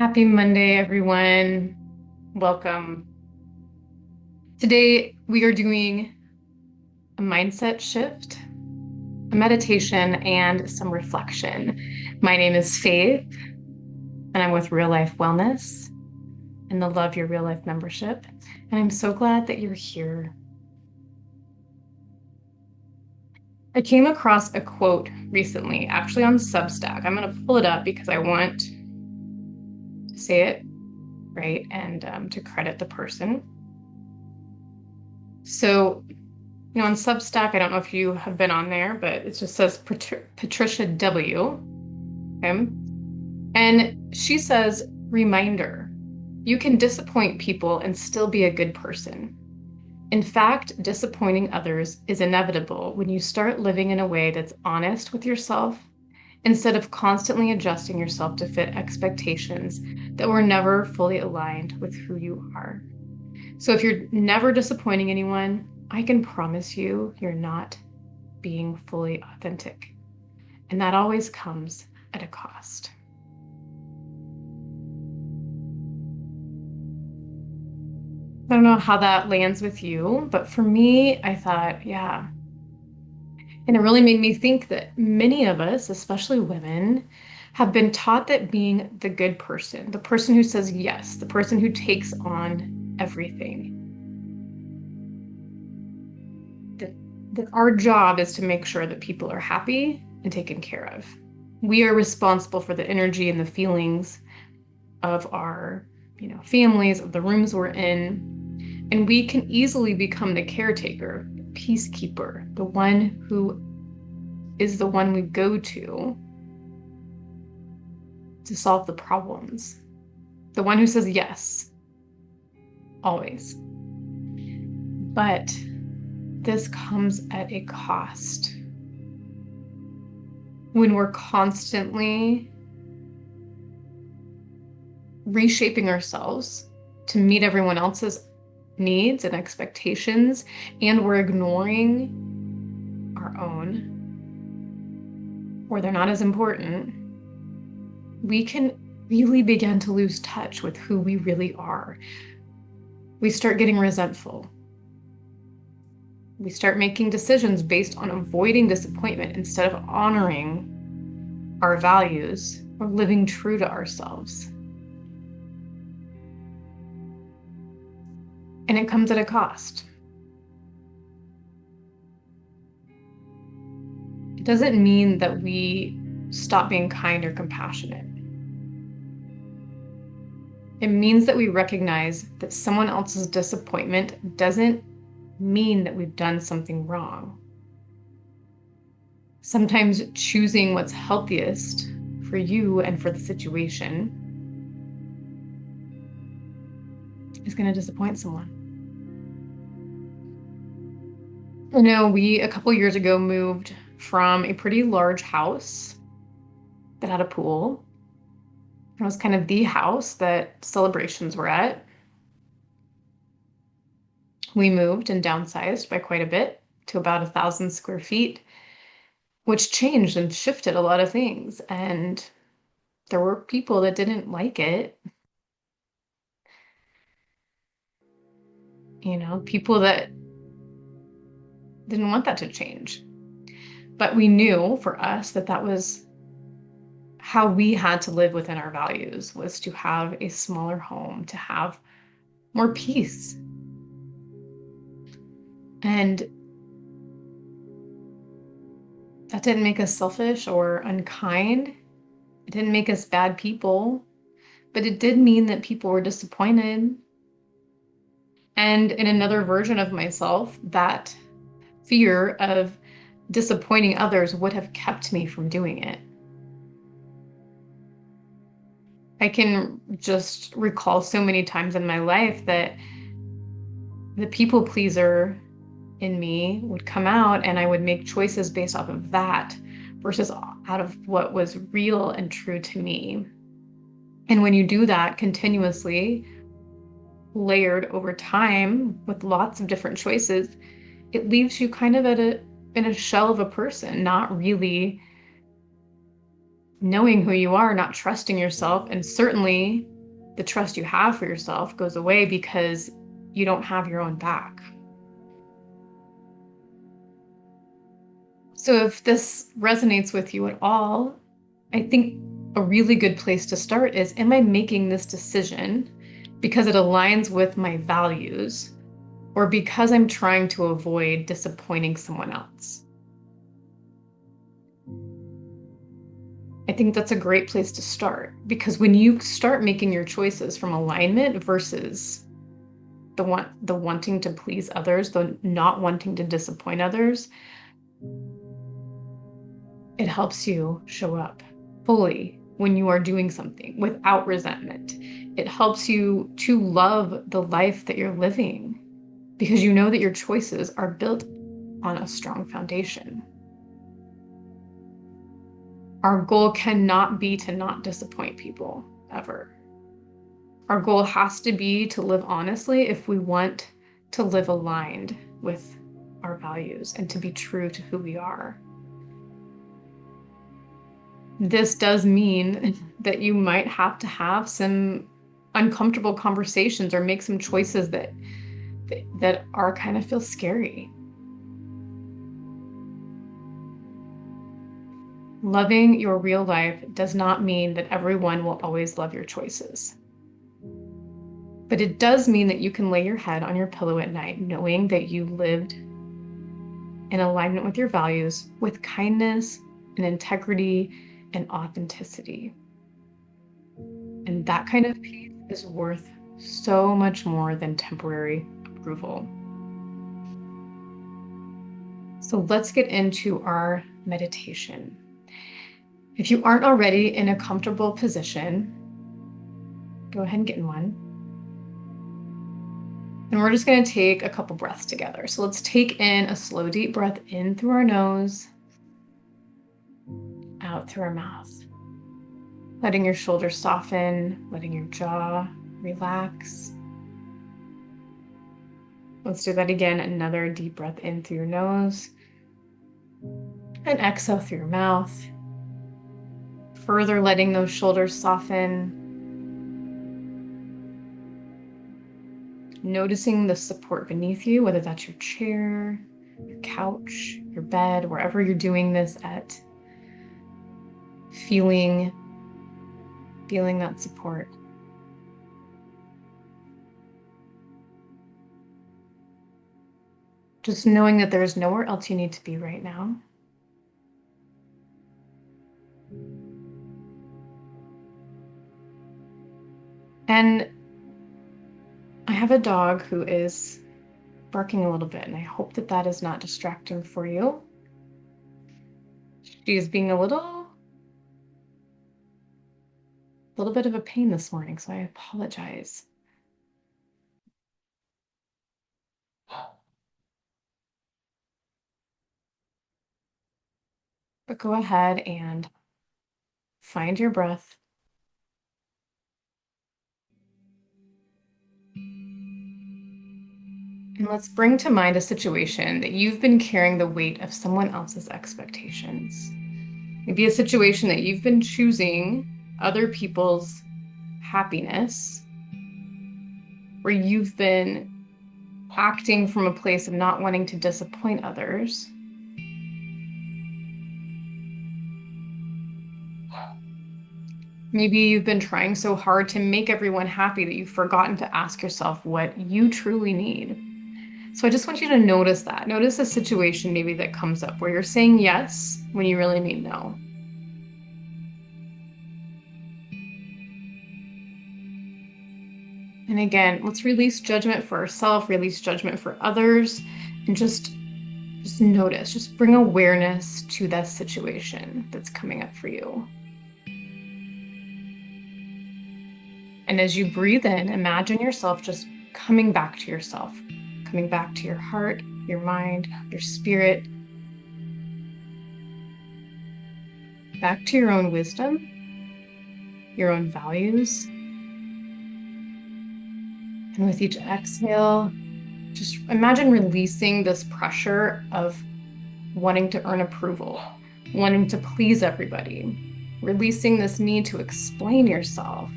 Happy Monday, everyone. Welcome. Today, we are doing a mindset shift, a meditation, and some reflection. My name is Faith, and I'm with Real Life Wellness and the Love Your Real Life membership. And I'm so glad that you're here. I came across a quote recently, actually on Substack. I'm going to pull it up because I want to say it right and to credit the person. So, on Substack, I don't know if you have been on there, but it just says Patricia W. Okay. And she says, reminder, you can disappoint people and still be a good person. In fact, disappointing others is inevitable when you start living in a way that's honest with yourself instead of constantly adjusting yourself to fit expectations that were never fully aligned with who you are. So if you're never disappointing anyone, I can promise you you're not being fully authentic. And that always comes at a cost. I don't know how that lands with you, but for me, I thought, yeah. And it really made me think that many of us, especially women, have been taught that being the good person, the person who says yes, the person who takes on everything, that, that our job is to make sure that people are happy and taken care of. We are responsible for the energy and the feelings of our, families, of the rooms we're in. And we can easily become the caretaker, the peacekeeper, the one who is the one we go to solve the problems, the one who says yes, always. But this comes at a cost. When we're constantly reshaping ourselves to meet everyone else's needs and expectations, and we're ignoring our own, or they're not as important, we can really begin to lose touch with who we really are. We start getting resentful. We start making decisions based on avoiding disappointment instead of honoring our values or living true to ourselves. And it comes at a cost. It doesn't mean that we stop being kind or compassionate. It means that we recognize that someone else's disappointment doesn't mean that we've done something wrong. Sometimes choosing what's healthiest for you and for the situation is going to disappoint someone. I know we, a couple years ago, moved from a pretty large house that had a pool. It was kind of the house that celebrations were at. We moved and downsized by quite a bit to about 1,000 square feet, which changed and shifted a lot of things. And there were people that didn't like it. People that didn't want that to change. But we knew for us that that was how we had to live within our values, was to have a smaller home, to have more peace. And that didn't make us selfish or unkind. It didn't make us bad people, but it did mean that people were disappointed. And in another version of myself, that fear of disappointing others would have kept me from doing it. I can just recall so many times in my life that the people pleaser in me would come out and I would make choices based off of that versus out of what was real and true to me. And when you do that continuously, layered over time with lots of different choices, it leaves you kind of in a shell of a person, not really knowing who you are, not trusting yourself, and certainly the trust you have for yourself goes away because you don't have your own back. So if this resonates with you at all, I think a really good place to start is, am I making this decision because it aligns with my values or because I'm trying to avoid disappointing someone else? I think that's a great place to start, because when you start making your choices from alignment versus the wanting to please others, the not wanting to disappoint others, it helps you show up fully when you are doing something without resentment. It helps you to love the life that you're living because you know that your choices are built on a strong foundation. Our goal cannot be to not disappoint people ever. Our goal has to be to live honestly if we want to live aligned with our values and to be true to who we are. This does mean that you might have to have some uncomfortable conversations or make some choices that are kind of feel scary. Loving your real life does not mean that everyone will always love your choices. But it does mean that you can lay your head on your pillow at night knowing that you lived in alignment with your values, with kindness and integrity and authenticity. And that kind of peace is worth so much more than temporary approval. So let's get into our meditation. If you aren't already in a comfortable position, go ahead and get in one. And we're just going to take a couple breaths together. So let's take in a slow, deep breath in through our nose, out through our mouth. Letting your shoulders soften, letting your jaw relax. Let's do that again. Another deep breath in through your nose and exhale through your mouth. Further letting those shoulders soften. Noticing the support beneath you, whether that's your chair, your couch, your bed, wherever you're doing this at. Feeling that support. Just knowing that there is nowhere else you need to be right now. And I have a dog who is barking a little bit, and I hope that that is not distracting for you. She is being a little bit of a pain this morning, so I apologize. But go ahead and find your breath. And let's bring to mind a situation that you've been carrying the weight of someone else's expectations. Maybe a situation that you've been choosing other people's happiness, where you've been acting from a place of not wanting to disappoint others. Maybe you've been trying so hard to make everyone happy that you've forgotten to ask yourself what you truly need. So I just want you to notice that. Notice a situation maybe that comes up where you're saying yes when you really mean no. And again, let's release judgment for ourselves, release judgment for others, and just notice, just bring awareness to that situation that's coming up for you. And as you breathe in, imagine yourself just coming back to yourself, coming back to your heart, your mind, your spirit, back to your own wisdom, your own values. And with each exhale, just imagine releasing this pressure of wanting to earn approval, wanting to please everybody. releasing this need to explain yourself,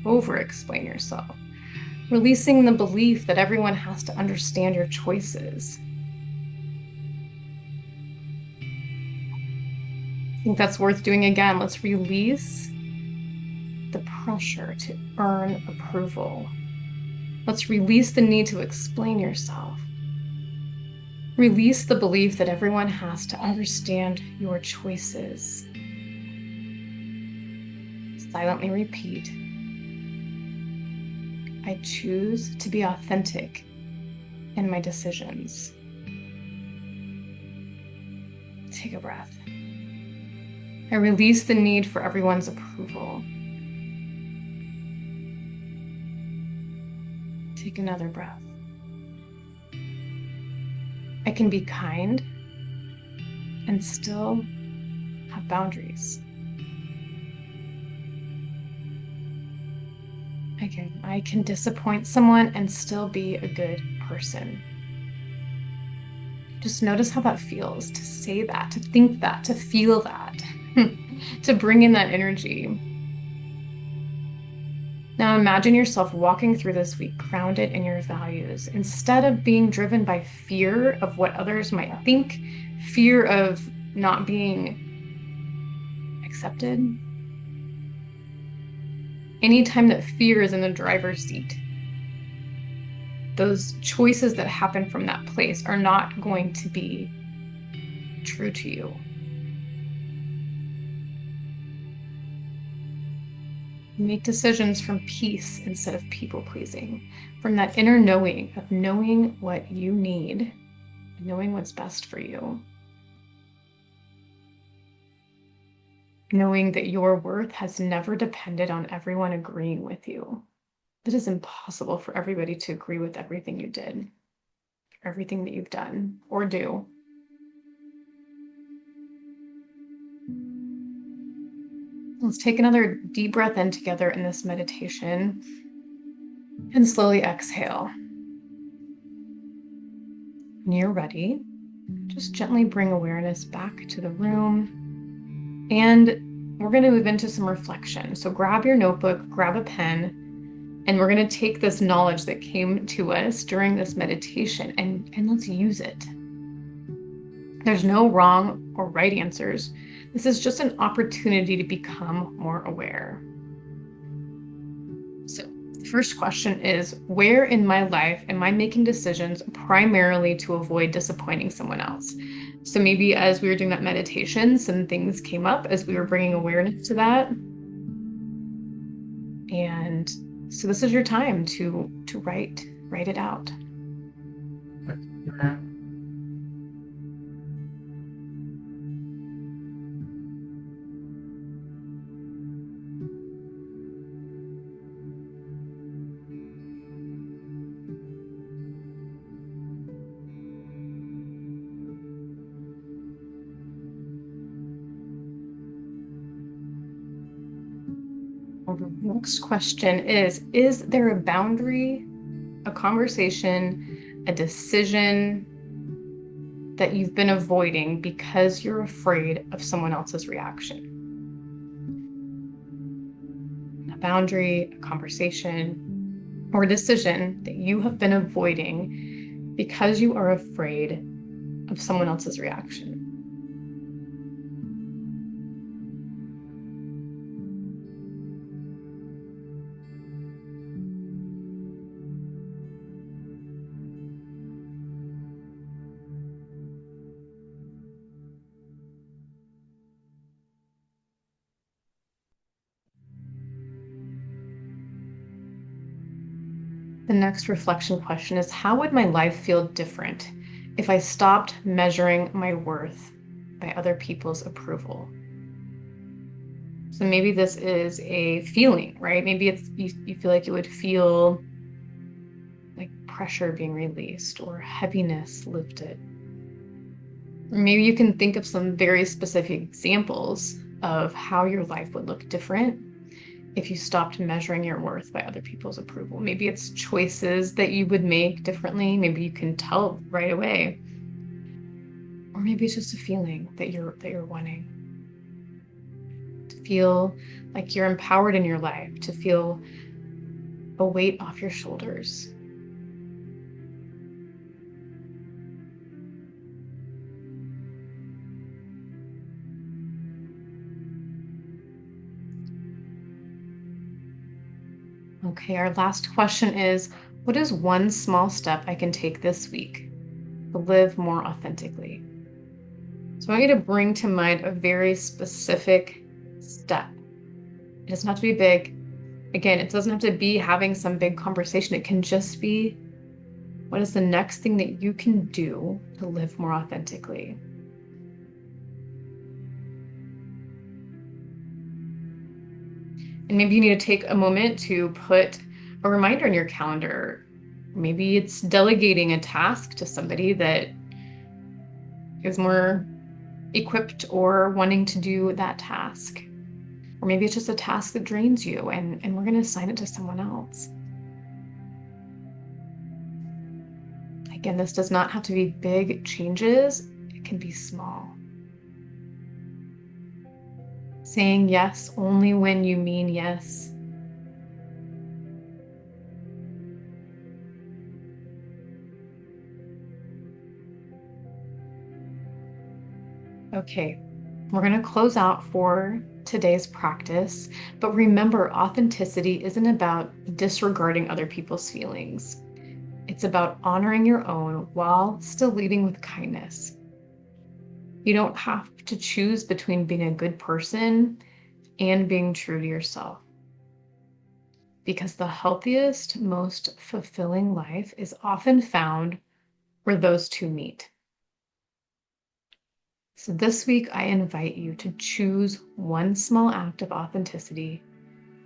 over-explain yourself, releasing the belief that everyone has to understand your choices. I think that's worth doing again. Let's release the pressure to earn approval. Let's release the need to explain yourself. Release the belief that everyone has to understand your choices. Silently repeat, I choose to be authentic in my decisions. Take a breath. I release the need for everyone's approval. Take another breath. I can be kind and still have boundaries. I can disappoint someone and still be a good person. Just notice how that feels to say that, to think that, to feel that, to bring in that energy. Now imagine yourself walking through this week grounded in your values instead of being driven by fear of what others might think, fear of not being accepted. Anytime that fear is in the driver's seat, those choices that happen from that place are not going to be true to you. Make decisions from peace instead of people pleasing, from that inner knowing of knowing what you need, knowing what's best for you, knowing that your worth has never depended on everyone agreeing with you. It is impossible for everybody to agree with everything you did, everything that you've done or do. Let's take another deep breath in together in this meditation and slowly exhale. When you're ready, just gently bring awareness back to the room. And we're going to move into some reflection. So grab your notebook, grab a pen, and we're going to take this knowledge that came to us during this meditation and let's use it. There's no wrong or right answers. This is just an opportunity to become more aware. So the first question is, where in my life am I making decisions primarily to avoid disappointing someone else? So maybe as we were doing that meditation, some things came up as we were bringing awareness to that. And so this is your time to write it out. The next question is there a boundary, a conversation, a decision that you've been avoiding because you're afraid of someone else's reaction? A boundary, a conversation, or a decision that you have been avoiding because you are afraid of someone else's reaction. The next reflection question is, how would my life feel different if I stopped measuring my worth by other people's approval? So maybe this is a feeling, right? Maybe it's you feel like it would feel like pressure being released or heaviness lifted. Or maybe you can think of some very specific examples of how your life would look different if you stopped measuring your worth by other people's approval. Maybe it's choices that you would make differently. Maybe you can tell right away. Or maybe it's just a feeling that you're wanting. feel like you're empowered in your life, to feel a weight off your shoulders. Okay, our last question is, what is one small step I can take this week to live more authentically? So I want you to bring to mind a very specific step. It doesn't have to be big. Again, it doesn't have to be having some big conversation. It can just be, what is the next thing that you can do to live more authentically? And maybe you need to take a moment to put a reminder in your calendar. Maybe it's delegating a task to somebody that is more equipped or wanting to do that task. Or maybe it's just a task that drains you and we're going to assign it to someone else. Again, this does not have to be big changes. It can be small. Saying yes only when you mean yes. Okay, we're going to close out for today's practice, but remember, authenticity isn't about disregarding other people's feelings. It's about honoring your own while still leading with kindness. You don't have to choose between being a good person and being true to yourself, because the healthiest, most fulfilling life is often found where those two meet. So this week, I invite you to choose one small act of authenticity.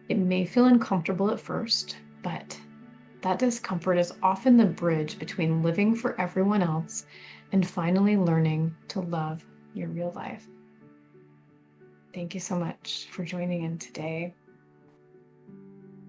It may feel uncomfortable at first, but that discomfort is often the bridge between living for everyone else and finally learning to love your real life. Thank you so much for joining in today.